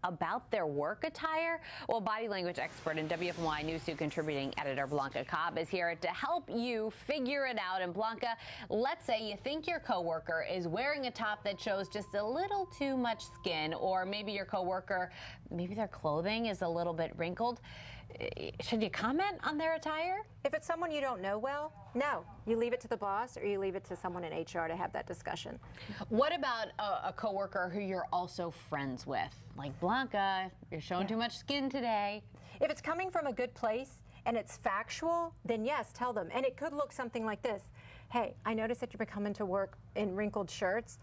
about their work attire? Well, body language expert and WFMY News 2 contributing editor Blanca Cobb is here to help you figure it out. And Blanca, let's say you think your coworker is wearing a top that shows just a little too much skin, or maybe your coworker, maybe their clothing is a little bit wrinkled. Should you comment on their attire? If it's someone you don't know well, no. You leave it to the boss or you leave it to someone in HR to have that discussion. What about a coworker who you're also friends with? Like, Blanca, you're showing too much skin today. If it's coming from a good place and it's factual, then yes, tell them. And it could look something like this. Hey, I noticed that you've been coming to work in wrinkled shirts,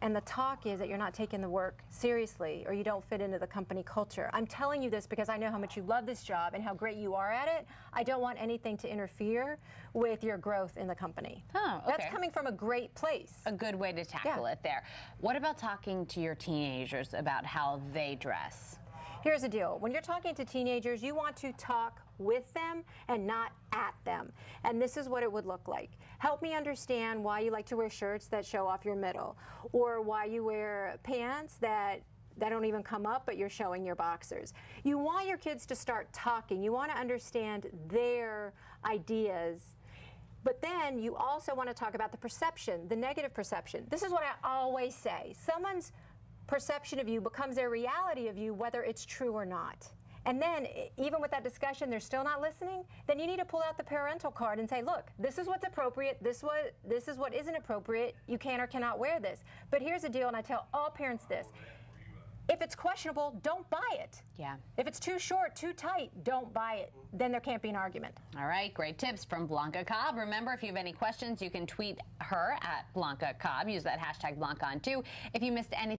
and the talk is that you're not taking the work seriously or you don't fit into the company culture. I'm telling you this because I know how much you love this job and how great you are at it. I don't want anything to interfere with your growth in the company. Oh, okay. That's coming from a great place. A good way to tackle it there. What about talking to your teenagers about how they dress? Here's the deal. When you're talking to teenagers, you want to talk with them and not at them. And this is what it would look like. Help me understand why you like to wear shirts that show off your middle, or why you wear pants that don't even come up, but you're showing your boxers. You want your kids to start talking. You want to understand their ideas. But then you also want to talk about the perception, the negative perception. This is what I always say. Someone's perception of you becomes their reality of you, whether it's true or not. And then, even with that discussion, they're still not listening, then you need to pull out the parental card and say, look, this is what's appropriate, this is what isn't appropriate, you can or cannot wear this. But here's the deal, and I tell all parents this. If it's questionable, don't buy it. Yeah. If it's too short, too tight, don't buy it. Then there can't be an argument. All right, great tips from Blanca Cobb. Remember, if you have any questions, you can tweet her at Blanca Cobb. Use that hashtag Blanca on 2. If you missed anything,